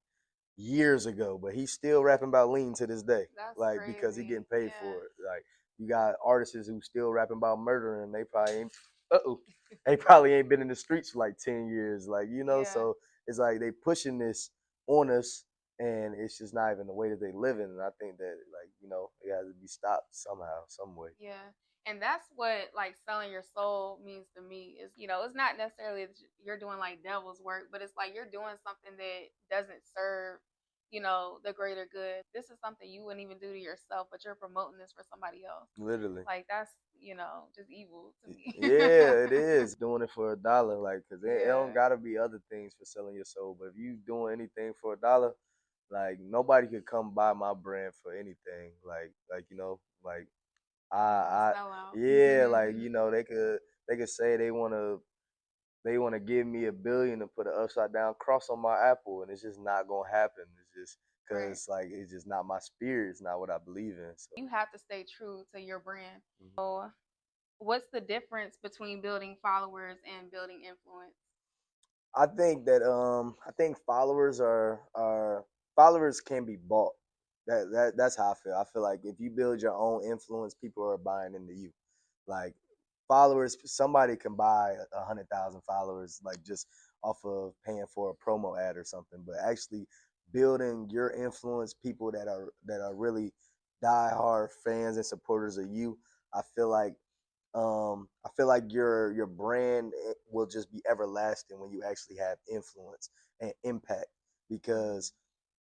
years ago, but he's still rapping about lean to this day. That's Like because he crazy. getting paid Yeah. for it. Like you got artists who still rapping about murder and they probably ain't. Uh-oh. They probably ain't been in the streets for like 10 years. Like Yeah. so it's like they pushing this on us and it's just not even the way that they live in. And I think that like it has to be stopped somehow, some way. Yeah. And that's what like selling your soul means to me is, it's not necessarily that you're doing like devil's work, but it's like you're doing something that doesn't serve, the greater good. This is something you wouldn't even do to yourself, but you're promoting this for somebody else. Literally. Like that's, just evil to me. Yeah, it is doing it for $1, like, cause it don't Yeah. gotta be other things for selling your soul. But if you doing anything for $1, like nobody could come buy my brand for anything. Like Yeah, I sell out. yeah, like they could say they wanna give me $1 billion to put an upside down cross on my apple, and it's just not gonna happen. It's just Right. cause like it's just not my spirit. It's not what I believe in. So. You have to stay true to your brand. Mhm. So, what's the difference between building followers and building influence? I think followers can be bought. That's how I feel. I feel like if you build your own influence, people are buying into you. Like followers, somebody can buy 100,000 followers like just off of paying for a promo ad or something. But actually building your influence, people that are really diehard fans and supporters of you, I feel like your brand will just be everlasting when you actually have influence and impact because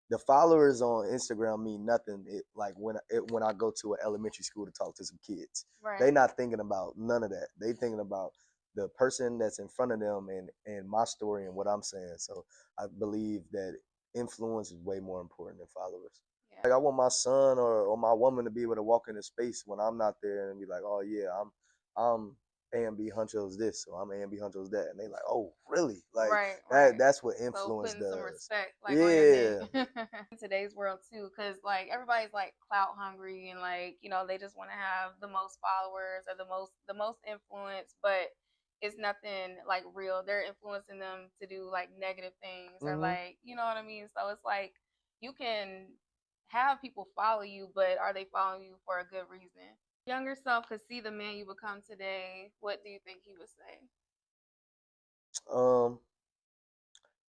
the followers on Instagram mean nothing. Like when I go to an elementary school to talk to some kids, they Right. not thinking about none of that. They thinking about the person that's in front of them and my story and what I'm saying. So I believe that influence is way more important than followers. Yeah. Like I want my son or my woman to be able to walk into space when I'm not there and be like, oh yeah, I'm A&B Huncho's this or I'm A&B Huncho's that, and they like, oh really? Like Right, that right. that's what So influence putting some does. respect like on your name Yeah. in today's world too, because like everybody's like clout hungry and like they just want to have the most followers or the most influence, but it's nothing like real. They're influencing them to do like negative things or Hmm. like you know what I mean. So it's like you can have people follow you, but are they following you for a good reason? Younger self could see the man you become today. What do you think he would say? Um,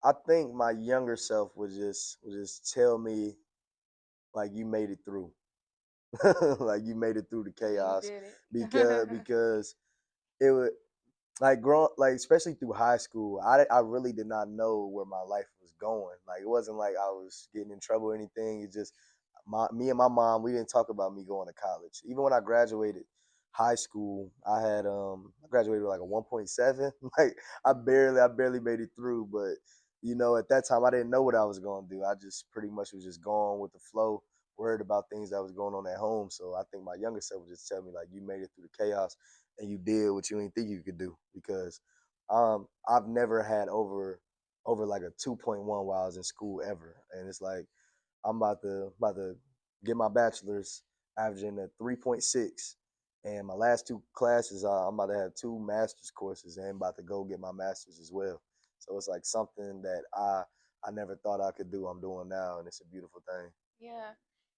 I think my younger self would just tell me like you made it through, like you made it through the And you chaos, did it. because it would like growing like especially through high school. I really did not know where my life was going. Like it wasn't like I was getting in trouble or anything. It just me and my mom, we didn't talk about me going to college. Even when I graduated high school, I graduated with like a 1.7. Like I barely made it through, but at that time I didn't know what I was going to do. I just pretty much was just going with the flow, worried about things that was going on at home. So I think my younger self would just tell me like you made it through the chaos and you did what you didn't think you could do because I've never had over like a 2.1 while I was in school ever. And it's like I'm about to get my bachelor's, averaging a 3.6, and my last two classes, I'm about to have two master's courses, and I'm about to go get my master's as well. So it's like something that I never thought I could do. I'm doing now, and it's a beautiful thing. Yeah.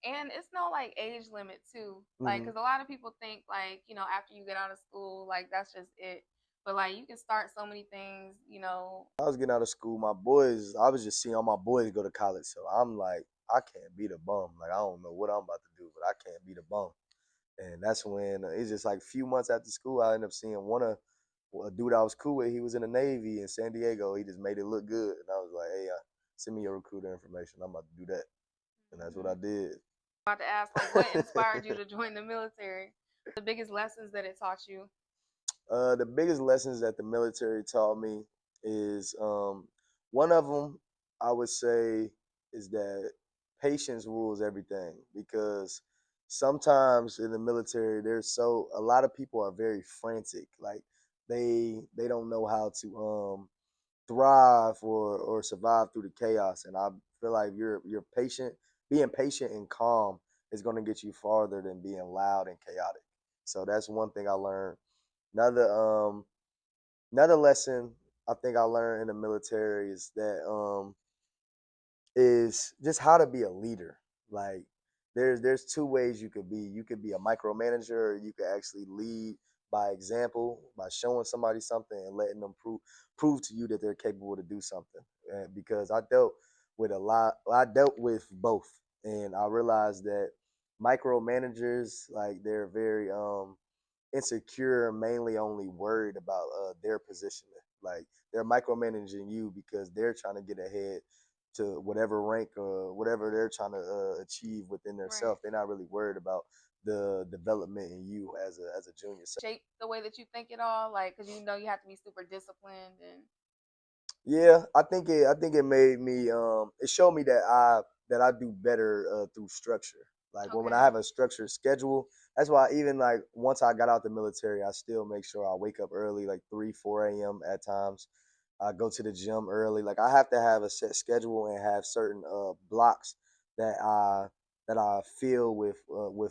And it's no like age limit too. Like, Hmm. cause a lot of people think like, after you get out of school, like that's just it. But like you can start so many things. I was getting out of school, I was just seeing all my boys go to college, so I'm like, I can't be the bum. Like I don't know what I'm about to do, but I can't be the bum. And that's when it's just like a few months after school, I ended up seeing a dude I was cool with. He was in the Navy in San Diego. He just made it look good, and I was like, hey, send me your recruiter information. I'm about to do that. And that's what I did. About to ask, like, what inspired you to join the military? The biggest lessons that it taught you? The biggest lessons that the military taught me is one of them I would say is that patience rules everything because sometimes in the military there's so a lot of people are very frantic, like they don't know how to thrive or survive through the chaos, and I feel like you're patient, being patient and calm is going to get you farther than being loud and chaotic. So that's one thing I learned. Another another lesson I think I learned in the military is just how to be a leader. Like there's two ways you could be. You could be a micromanager, or you could actually lead by example, by showing somebody something and letting them prove to you that they're capable to do something. Because I dealt with a lot. I dealt with both, and I realized that micromanagers, like, they're very insecure, mainly only worried about their positioning. Like they're micromanaging you because they're trying to get ahead to whatever rank or whatever they're trying to achieve within Right. themselves. They're not really worried about the development in you as a junior. Shape the way that you think it all, like, because you know you have to be super disciplined and. Yeah, I think it made me it showed me that I do better through structure. Like when I Okay. have a structured schedule, that's why even like once I got out the military, I still make sure I wake up early, like 3, 4 a.m. at times. I go to the gym early. Like I have to have a set schedule and have certain blocks that I fill with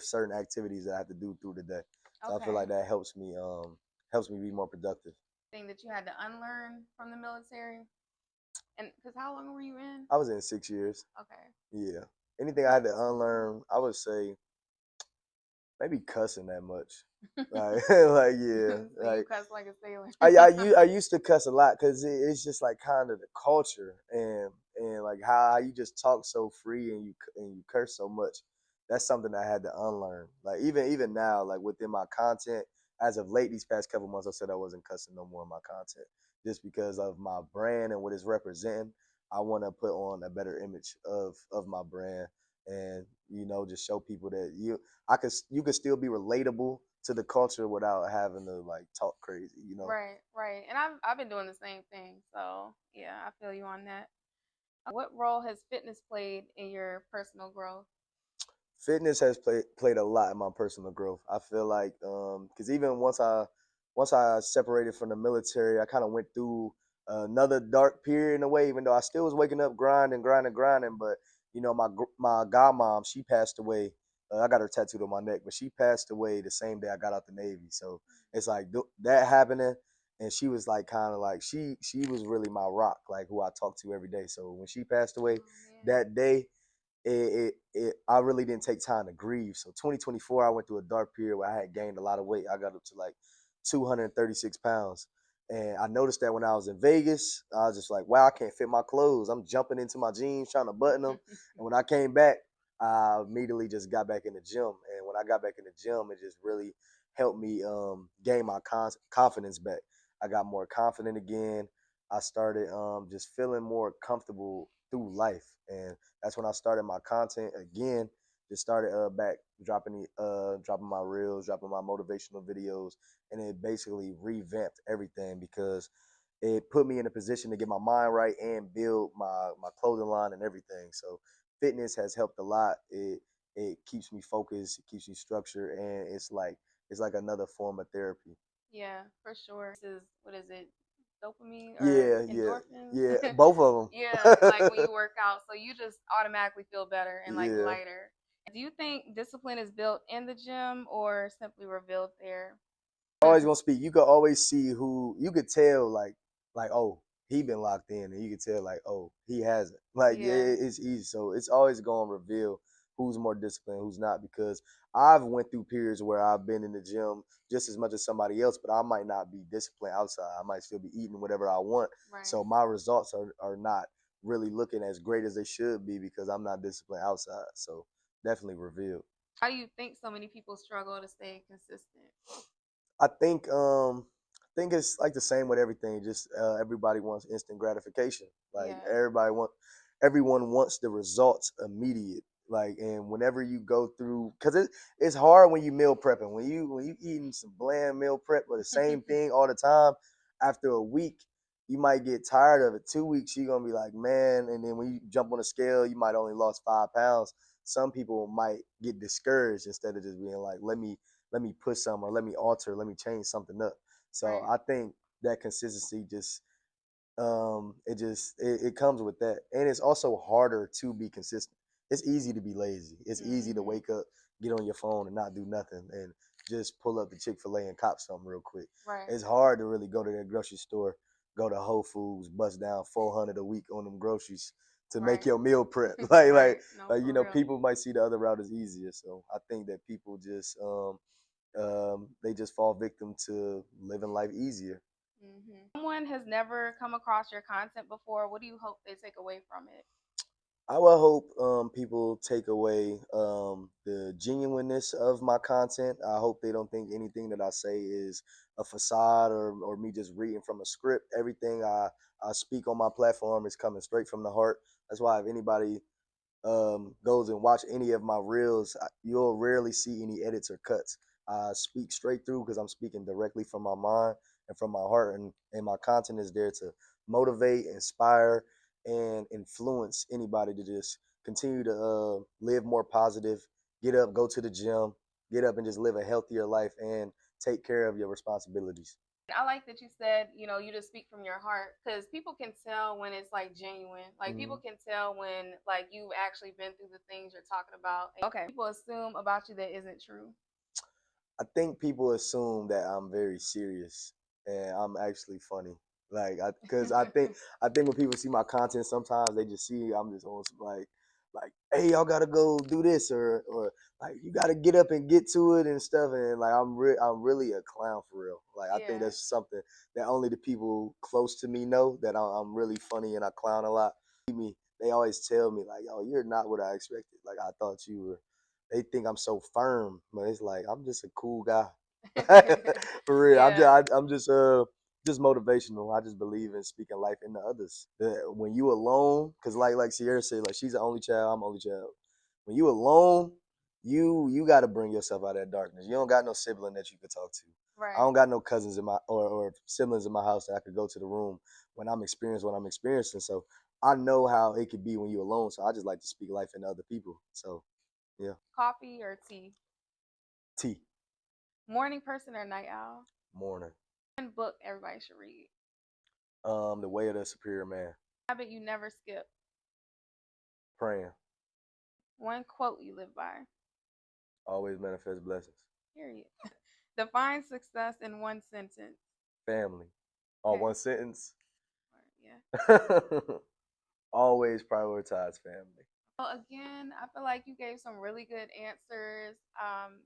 certain activities that I have to do through the day. So I feel Okay. like that helps me be more productive. Thing that you had to unlearn from the military, and because how long were you in? I was in 6 years. Okay. Yeah. Anything I had to unlearn, I would say maybe cussing that much. Like, like yeah, So you like cuss like a sailor. I used to cuss a lot because it's just like kind of the culture and like how you just talk so free and you curse so much. That's something I had to unlearn. Like even now, like within my content, as of late, these past couple months, I said I wasn't cussing no more in my content just because of my brand and what it's representing. I want to put on a better image of my brand and just show people that you could still be relatable to the culture without having to like talk crazy. Right, right. And I've been doing the same thing. So yeah, I feel you on that. What role has fitness played in your personal growth? Fitness has played a lot in my personal growth. I feel like because even once I separated from the military, I kind of went through another dark period in a way. Even though I still was waking up grinding, but my godmom, she passed away. I got her tattooed on my neck, but she passed away the same day I got out the Navy. So it's like that happening, and she was like kind of like she was really my rock, like who I talked to every day. So when she passed away Oh man. that day, I really didn't take time to grieve. So 2024, I went through a dark period where I had gained a lot of weight. I got up to like 236 pounds. And I noticed that when I was in Vegas, I was just like, wow, I can't fit my clothes. I'm jumping into my jeans, trying to button them. And when I came back, I immediately just got back in the gym. And when I got back in the gym, it just really helped me gain my confidence back. I got more confident again. I started just feeling more comfortable through life. And that's when I started my content again. Just started back dropping my reels, dropping my motivational videos, and it basically revamped everything because it put me in a position to get my mind right and build my clothing line and everything. So fitness has helped a lot. It keeps me focused, it keeps me structured, and it's like another form of therapy. Yeah, for sure. This is what is it? Dopamine or Yeah, yeah, endorphins? yeah. Both of Yeah, like when them. you work out, so you just automatically feel better and like Yeah. lighter. Do you think discipline is built in the gym or simply revealed there? Always Hmm. gonna speak. You could always see who you could tell like oh he been locked in, and you could tell like oh he hasn't. Like Yeah. it's easy, so it's always gonna reveal who's more disciplined, who's not. Because I've went through periods where I've been in the gym just as much as somebody else, but I might not be disciplined outside. I might still be eating whatever I want, Right. so my results are not really looking as great as they should be because I'm not disciplined outside. So definitely revealed. How do you think so many people struggle to stay consistent? I think it's like the same with everything. Just everybody wants instant gratification. Like Yeah. everybody want. everyone wants the results immediate. Like, and whenever you go through, because it's hard when you meal prepping, when you eating some bland meal prep or the same thing all the time. After a week, you might get tired of it. 2 weeks, you're gonna be like, man. And then when you jump on a scale, you might only lost 5 pounds. Some people might get discouraged instead of just being like, let me put some, or let me alter, let me change something up. So Right. I think that consistency just it comes with that, and it's also harder to be consistent. It's easy to be lazy. It's easy to Mm-hmm. wake up, get on your phone, and not do nothing, and just pull up the Chick-fil-A and cop something real quick. Right. It's hard to really go to that grocery store, go to Whole Foods, bust down 400 a week on them groceries to make Right. your meal prep. like like Right. No, like for real. people might see the other route as easier. So I think that people just they just fall victim to living life easier. Someone has never come across your content before. What do you hope they take away from it? I would hope people take away the genuineness of my content. I hope they don't think anything that I say is a facade, or me just reading from a script. Everything I speak on my platform is coming straight from the heart. That's why if anybody goes and watch any of my reels, you'll rarely see any edits or cuts. I speak straight through because I'm speaking directly from my mind and from my heart, and my content is there to motivate, inspire, and influence anybody to just continue to live more positive, get up, go to the gym, get up and just live a healthier life and take care of your responsibilities. I like that you said, you just speak from your heart because people can tell when it's like genuine. Like people Mm-hmm. can tell when like you've actually been through the things you're talking about. Okay, people assume about you that isn't true. I think people assume that I'm very serious and I'm actually funny. Like, because I think when people see my content, sometimes they just see I'm just on some like, hey, y'all gotta go do this, or like you gotta get up and get to it and stuff. And like I'm really a clown for real. Like I think Yeah. that's something that only the people close to me know, that I'm really funny and I clown a lot. Me, they always tell me like, "Yo, you're not what I expected. Like I thought you were." They think I'm so firm, but it's like I'm just a cool guy. For real, Yeah. I'm just motivational. I just believe in speaking life into others. When you alone, because like Sierra said, like she's the only child, I'm the only child. When you alone, you got to bring yourself out of that darkness. You don't got no sibling that you could talk to. I Right. don't got no cousins in my or siblings in my house that I could go to the room when I'm experiencing what I'm experiencing. So I know how it could be when you're alone. So I just like to speak life into other people. So yeah, Coffee or tea? T Morning person or night owl? morning. One book everybody should read. The way of the superior man. Habit you never skip. Praying. One quote you live by. Always manifest blessings. Period. Define success in one sentence. Family. All Okay. one sentence. Yeah. Always prioritize family. Well, again, I feel like you gave some really good answers.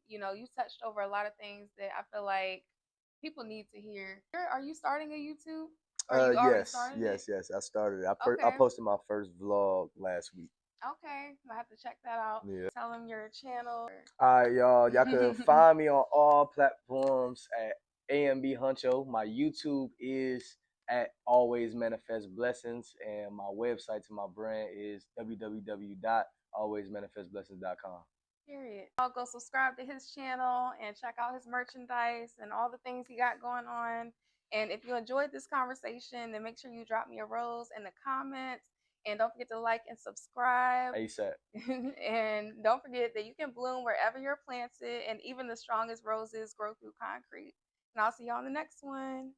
You touched over a lot of things that I feel like people need to hear. Are you starting a YouTube? Or you already Yes, started it? yes, yes. I started. I Okay. posted my first vlog last week. Okay. I have to check that out. Yeah. Tell them your channel. All right, y'all. Y'all can find me on all platforms at AMB Huncho. My YouTube is at Always Manifest Blessings, and my website to my brand is www.alwaysmanifestblessings.com. Period. I'll go subscribe to his channel and check out his merchandise and all the things he got going on. And if you enjoyed this conversation, then make sure you drop me a rose in the comments. And don't forget to like and subscribe. ASAP. And don't forget that you can bloom wherever you're planted, and even the strongest roses grow through concrete. And I'll see you on the next one.